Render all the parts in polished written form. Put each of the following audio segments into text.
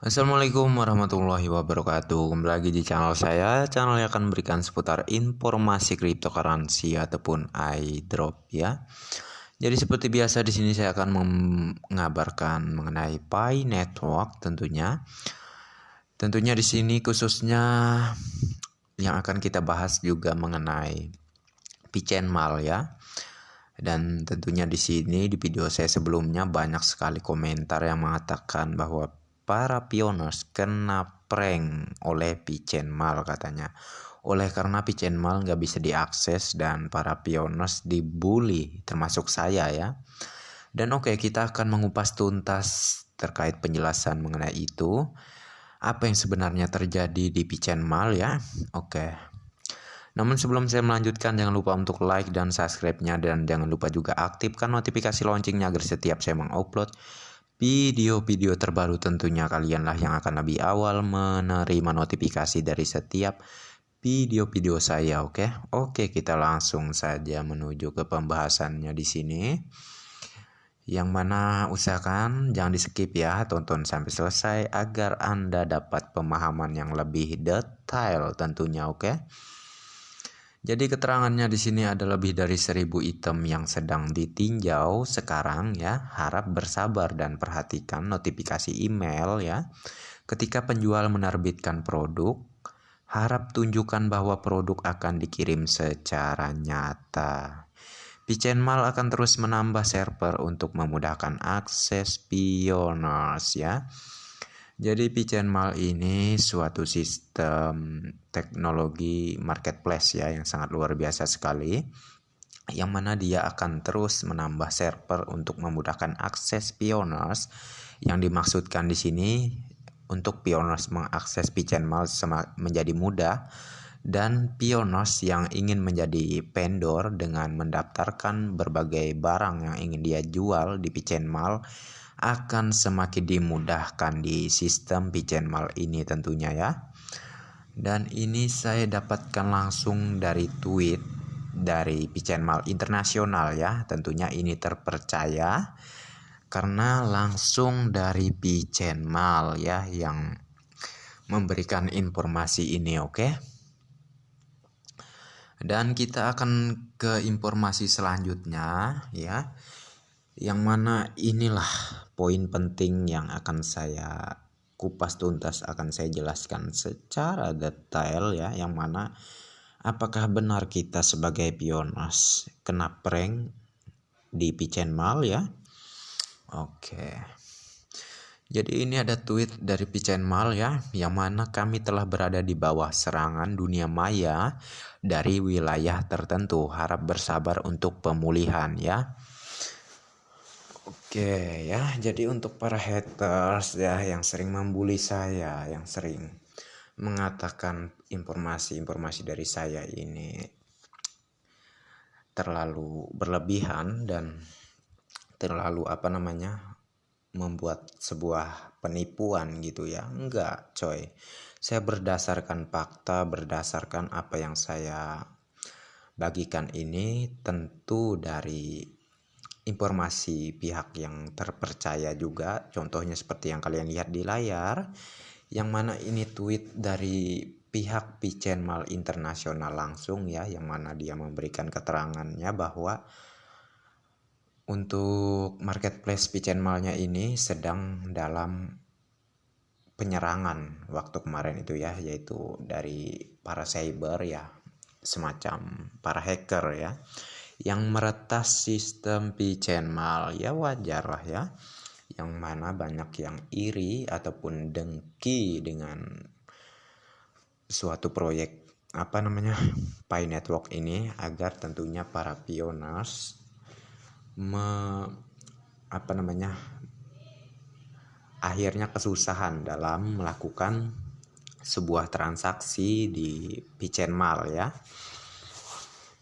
Assalamualaikum warahmatullahi wabarakatuh. Kembali lagi di channel saya. Channel yang akan memberikan seputar informasi cryptocurrency ataupun airdrop ya. Jadi seperti biasa di sini saya akan mengabarkan mengenai Pi Network tentunya. Tentunya di sini khususnya yang akan kita bahas juga mengenai Picenmal ya. Dan tentunya di sini di video saya sebelumnya banyak sekali komentar yang mengatakan bahwa para pioners kena prank oleh Picenmal katanya. Oleh karena Picenmal nggak bisa diakses dan para pioners dibully termasuk saya ya. Dan oke, kita akan mengupas tuntas terkait penjelasan mengenai itu. Apa yang sebenarnya terjadi di Picenmal ya. Oke. Namun sebelum saya melanjutkan, jangan lupa untuk like dan subscribe-nya, dan jangan lupa juga aktifkan notifikasi loncengnya agar setiap saya mengupload video-video terbaru tentunya kalianlah yang akan lebih awal menerima notifikasi dari setiap video-video saya. Oke, kita langsung saja menuju ke pembahasannya di sini. Yang mana usahakan jangan di-skip ya, tonton sampai selesai agar Anda dapat pemahaman yang lebih detail tentunya, oke? Jadi keterangannya di sini ada lebih dari 1000 item yang sedang ditinjau sekarang ya. Harap bersabar dan perhatikan notifikasi email ya. Ketika penjual menerbitkan produk, harap tunjukkan bahwa produk akan dikirim secara nyata. Picenmal akan terus menambah server untuk memudahkan akses pioners ya. Jadi Picenmal ini suatu sistem teknologi marketplace ya yang sangat luar biasa sekali, yang mana dia akan terus menambah server untuk memudahkan akses pioners. Yang dimaksudkan di sini untuk pioners mengakses Picenmal menjadi mudah, dan pioners yang ingin menjadi vendor dengan mendaftarkan berbagai barang yang ingin dia jual di Picenmal akan semakin dimudahkan di sistem Picenmal ini tentunya ya. Dan ini saya dapatkan langsung dari tweet dari Picenmal Internasional ya. Tentunya ini terpercaya karena langsung dari Picenmal ya yang memberikan informasi ini, oke? Dan kita akan ke informasi selanjutnya ya. Yang mana inilah poin penting yang akan saya kupas tuntas, akan saya jelaskan secara detail ya. Yang mana apakah benar kita sebagai pioners kena prank di Picenmal ya. Oke. Jadi ini ada tweet dari Picenmal ya, yang mana kami telah berada di bawah serangan dunia maya dari wilayah tertentu. Harap bersabar untuk pemulihan ya. Oke ya, jadi untuk para haters ya yang sering membuli saya, yang sering mengatakan informasi-informasi dari saya ini terlalu berlebihan dan terlalu membuat sebuah penipuan gitu ya. Enggak coy, saya berdasarkan fakta, berdasarkan apa yang saya bagikan ini tentu dari informasi pihak yang terpercaya juga. Contohnya seperti yang kalian lihat di layar, yang mana ini tweet dari pihak Picenmal Internasional langsung ya, yang mana dia memberikan keterangannya bahwa untuk marketplace Picenmalnya ini sedang dalam penyerangan waktu kemarin itu ya, yaitu dari para cyber ya, semacam para hacker ya, yang meretas sistem Picenmal ya. Wajar lah ya, yang mana banyak yang iri ataupun dengki dengan suatu proyek Pi Network ini, agar tentunya para pioners akhirnya kesusahan dalam melakukan sebuah transaksi di Picenmal ya.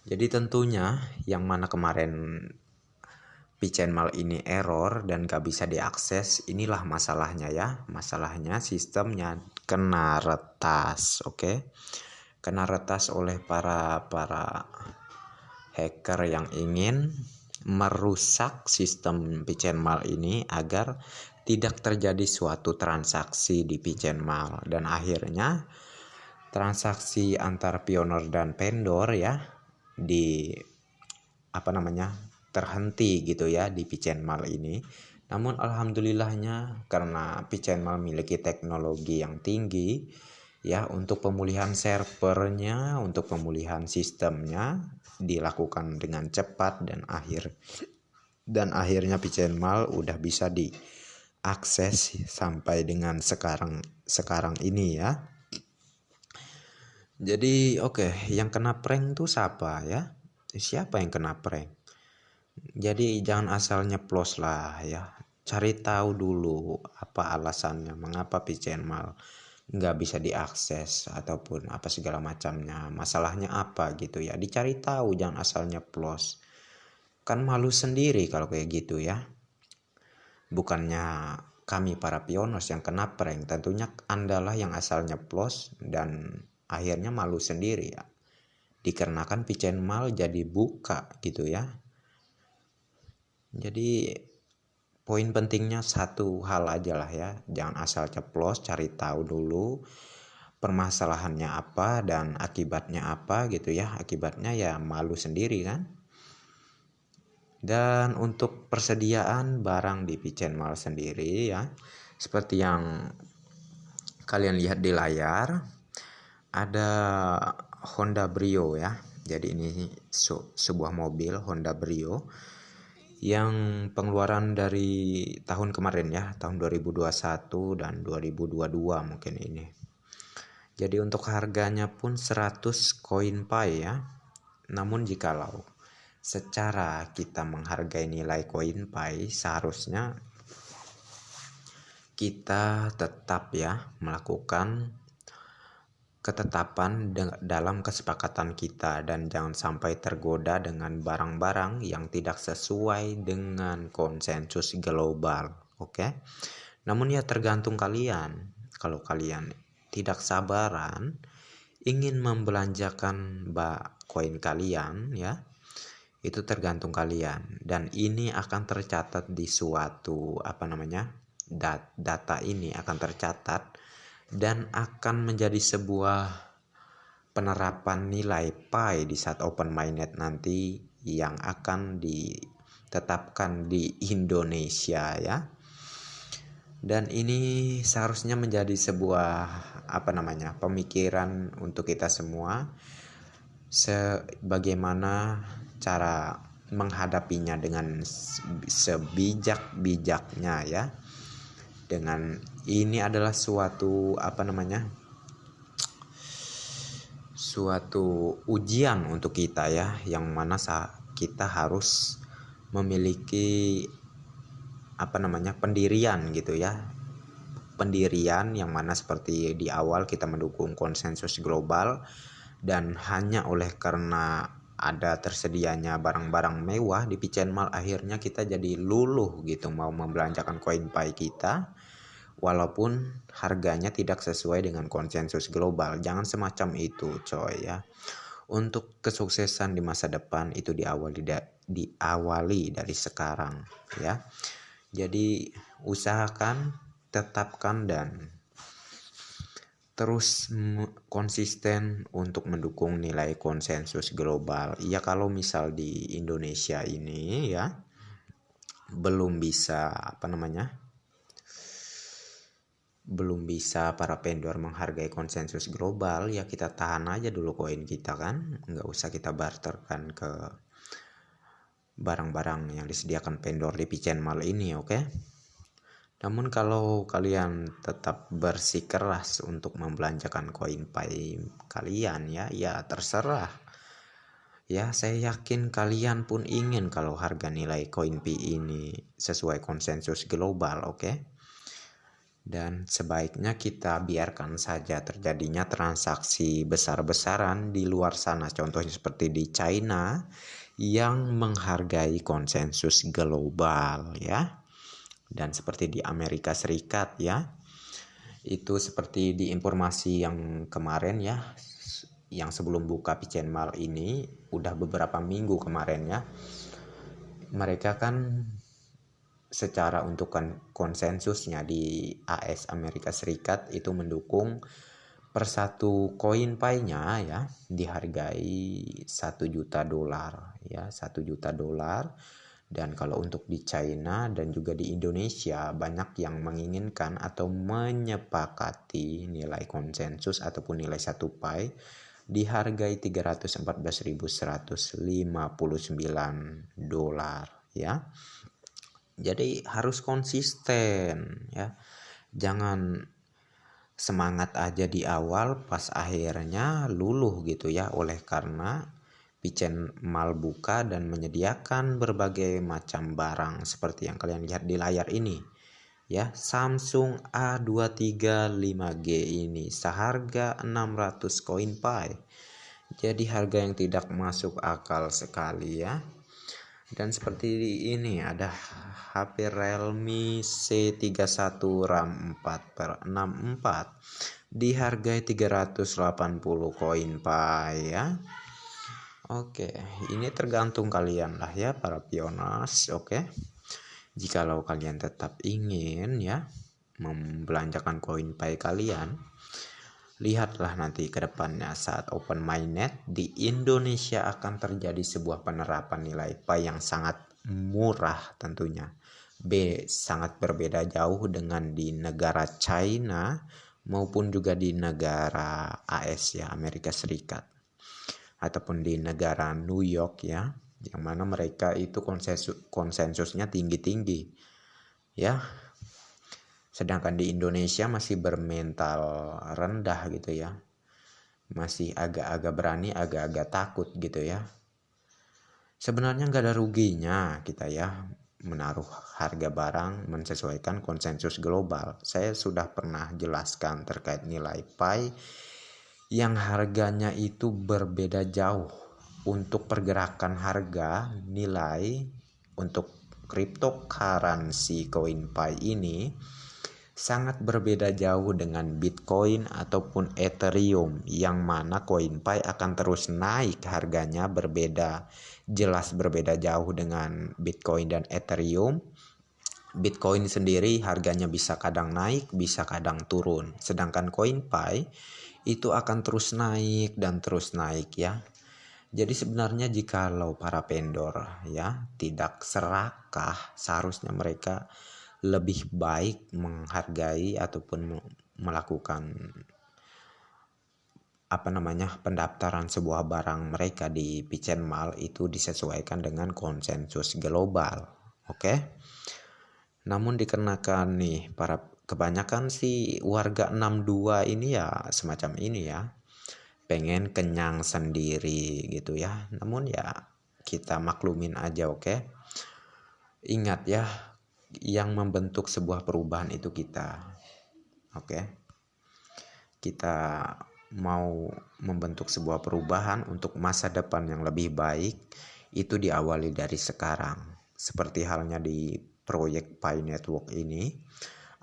Jadi tentunya yang mana kemarin Picenmal ini error dan gak bisa diakses, inilah masalahnya ya. Masalahnya sistemnya kena retas, oke? Kena retas oleh para hacker yang ingin merusak sistem Picenmal ini agar tidak terjadi suatu transaksi di Pigeonmal, dan akhirnya transaksi antar pionir dan vendor ya di terhenti gitu ya di Pigeonmal ini. Namun alhamdulillahnya karena Pigeonmal memiliki teknologi yang tinggi ya, untuk pemulihan servernya, untuk pemulihan sistemnya dilakukan dengan cepat, dan akhirnya Pigeonmal udah bisa diakses sampai dengan sekarang ini ya. Jadi yang kena prank tuh siapa ya? Siapa yang kena prank? Jadi jangan asal nyeplos lah ya. Cari tahu dulu apa alasannya, mengapa Pigeonmal nggak bisa diakses ataupun apa segala macamnya. Masalahnya apa gitu ya. Dicari tahu, jangan asal nyeplos. Kan malu sendiri kalau kayak gitu ya. Bukannya kami para pioners yang kena prank, tentunya Andalah yang asal nyeplos dan akhirnya malu sendiri ya. Dikarenakan Pigeonmal jadi buka gitu ya. Jadi poin pentingnya satu hal aja lah ya, jangan asal ceplos, cari tahu dulu permasalahannya apa dan akibatnya apa gitu ya. Akibatnya ya malu sendiri kan. Dan untuk persediaan barang di Pigeonmal sendiri ya, seperti yang kalian lihat di layar, ada Honda Brio ya. Jadi ini sebuah mobil Honda Brio yang pengeluaran dari tahun kemarin ya, tahun 2021 dan 2022 mungkin ini. Jadi untuk harganya pun 100 koin pai ya. Namun jikalau secara kita menghargai nilai koin pai, seharusnya kita tetap ya melakukan ketetapan dalam kesepakatan kita, dan jangan sampai tergoda dengan barang-barang yang tidak sesuai dengan konsensus global. Oke. Namun ya tergantung kalian. Kalau kalian tidak sabaran ingin membelanjakan koin kalian ya, itu tergantung kalian, dan ini akan tercatat di suatu data ini akan tercatat dan akan menjadi sebuah penerapan nilai pai di saat open mainnet nanti yang akan ditetapkan di Indonesia ya. Dan ini seharusnya menjadi sebuah pemikiran untuk kita semua, sebagaimana cara menghadapinya dengan sebijak-bijaknya ya. Dengan ini adalah suatu ujian untuk kita ya, yang mana kita harus memiliki pendirian gitu ya. Pendirian yang mana seperti di awal kita mendukung konsensus global, dan hanya oleh karena ada tersedianya barang-barang mewah di Pigeonmal akhirnya kita jadi luluh gitu mau membelanjakan koin pai kita walaupun harganya tidak sesuai dengan konsensus global. Jangan semacam itu coy ya. Untuk kesuksesan di masa depan itu diawali dari sekarang ya. Jadi usahakan, tetapkan dan terus konsisten untuk mendukung nilai konsensus global. Ya kalau misal di Indonesia ini ya belum bisa para vendor menghargai konsensus global, ya kita tahan aja dulu koin kita kan, nggak usah kita barterkan ke barang-barang yang disediakan vendor di Pigeonmal ini, oke? Namun kalau kalian tetap bersikeras untuk membelanjakan koin pai kalian ya terserah. Ya, saya yakin kalian pun ingin kalau harga nilai koin pi ini sesuai konsensus global, oke? Dan sebaiknya kita biarkan saja terjadinya transaksi besar-besaran di luar sana, contohnya seperti di China yang menghargai konsensus global ya, dan seperti di Amerika Serikat ya, itu seperti di informasi yang kemarin ya, yang sebelum buka Pigeonmal ini udah beberapa minggu kemarin ya, mereka kan secara untuk konsensusnya di AS Amerika Serikat itu mendukung per satu koin Pi-nya ya dihargai $1 juta ya, $1 juta. Dan kalau untuk di China dan juga di Indonesia banyak yang menginginkan atau menyepakati nilai konsensus ataupun nilai 1 Pi dihargai $314.159 ya. Jadi harus konsisten ya. Jangan semangat aja di awal pas akhirnya luluh gitu ya, oleh karena Pichen Mall buka dan menyediakan berbagai macam barang seperti yang kalian lihat di layar ini ya. Samsung A235G ini seharga 600 koin Pi. Jadi harga yang tidak masuk akal sekali ya. Dan seperti ini ada HP Realme C31 RAM 4/64 dihargai 380 koin Pi ya. Oke, ini tergantung kalian lah ya para pionas. Oke, jikalau kalian tetap ingin ya membelanjakan koin Pi kalian, lihatlah nanti ke depannya saat open mainnet di Indonesia akan terjadi sebuah penerapan nilai Pi yang sangat murah tentunya. Sangat berbeda jauh dengan di negara China maupun juga di negara AS ya, Amerika Serikat. Ataupun di negara New York ya, yang mana mereka itu konsensusnya tinggi-tinggi ya. Sedangkan di Indonesia masih bermental rendah gitu ya. Masih agak-agak berani, agak-agak takut gitu ya. Sebenarnya nggak ada ruginya kita ya menaruh harga barang menyesuaikan konsensus global. Saya sudah pernah jelaskan terkait nilai Pi yang harganya itu berbeda jauh. Untuk pergerakan harga nilai untuk cryptocurrency koin Pi ini sangat berbeda jauh dengan Bitcoin ataupun Ethereum, yang mana koin Pi akan terus naik harganya, jelas berbeda jauh dengan Bitcoin dan Ethereum. Bitcoin sendiri harganya bisa kadang naik, bisa kadang turun. Sedangkan koin Pi itu akan terus naik dan terus naik ya. Jadi sebenarnya jikalau para vendor ya tidak serakah, seharusnya mereka lebih baik menghargai ataupun melakukan pendaftaran sebuah barang mereka di Pichen Mall itu disesuaikan dengan konsensus global. Oke. Namun dikarenakan nih para kebanyakan sih warga 62 ini ya semacam ini ya, pengen kenyang sendiri gitu ya. Namun ya kita maklumin aja. Oke. Ingat ya, yang membentuk sebuah perubahan itu kita. Oke. Kita mau membentuk sebuah perubahan untuk masa depan yang lebih baik itu diawali dari sekarang. Seperti halnya di proyek Pi Network ini,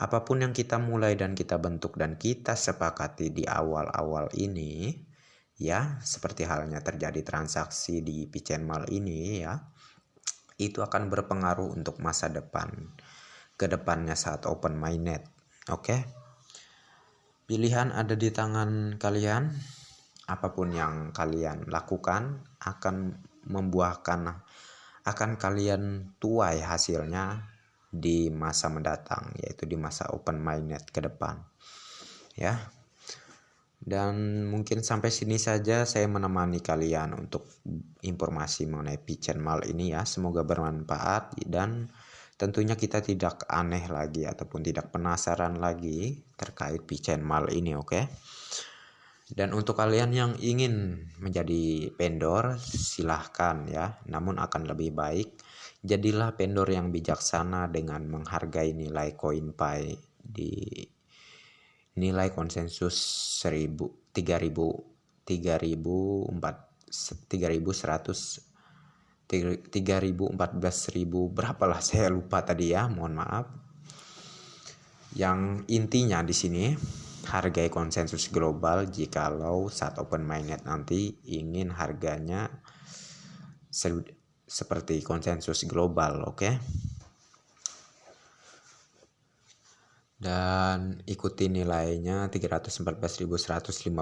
apapun yang kita mulai dan kita bentuk dan kita sepakati di awal-awal ini ya, seperti halnya terjadi transaksi di Pichen Mall ini ya, itu akan berpengaruh untuk masa depan ke depannya saat open mainnet. Oke. Pilihan ada di tangan kalian. Apapun yang kalian lakukan akan membuahkan, akan kalian tuai hasilnya di masa mendatang, yaitu di masa open mainnet ke depan ya. Dan mungkin sampai sini saja saya menemani kalian untuk informasi mengenai Pichen Mall ini ya. Semoga bermanfaat dan tentunya kita tidak aneh lagi ataupun tidak penasaran lagi terkait Pichen Mall ini. Oke. Dan untuk kalian yang ingin menjadi vendor silahkan ya, namun akan lebih baik jadilah vendor yang bijaksana dengan menghargai nilai koin Pi di nilai konsensus 3.100 3.014.000 berapalah saya lupa tadi ya, mohon maaf. Yang intinya di sini hargai konsensus global jikalau saat open mainnet nanti ingin harganya seperti konsensus global. Oke. dan ikuti nilainya $314.159,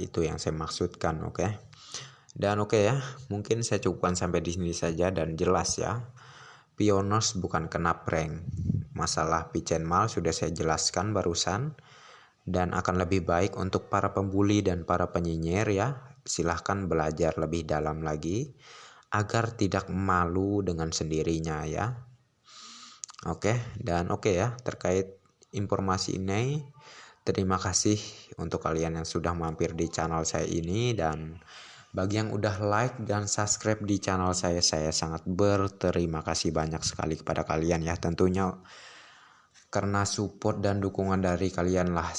itu yang saya maksudkan. Oke. Dan oke ya, mungkin saya cukupkan sampai di sini saja dan jelas ya. Pioners bukan kena prank. Masalah pitch and mal sudah saya jelaskan barusan, dan akan lebih baik untuk para pembuli dan para penyinyir ya. Silahkan belajar lebih dalam lagi agar tidak malu dengan sendirinya ya. Oke, dan oke ya, terkait informasi ini, terima kasih untuk kalian yang sudah mampir di channel saya ini, dan bagi yang udah like dan subscribe di channel saya sangat berterima kasih banyak sekali kepada kalian ya. Tentunya karena support dan dukungan dari kalian lah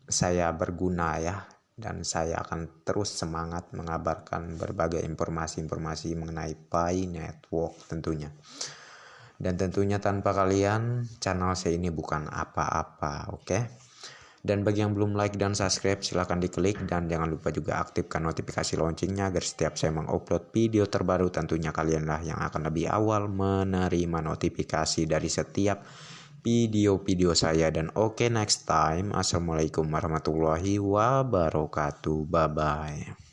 saya berguna ya, dan saya akan terus semangat mengabarkan berbagai informasi-informasi mengenai Pi Network tentunya. Dan tentunya tanpa kalian channel saya ini bukan apa-apa, oke? Dan bagi yang belum like dan subscribe silahkan diklik, dan jangan lupa juga aktifkan notifikasi loncengnya agar setiap saya mengupload video terbaru tentunya kalianlah yang akan lebih awal menerima notifikasi dari setiap video-video saya. Dan oke, next time. Assalamualaikum warahmatullahi wabarakatuh. Bye bye.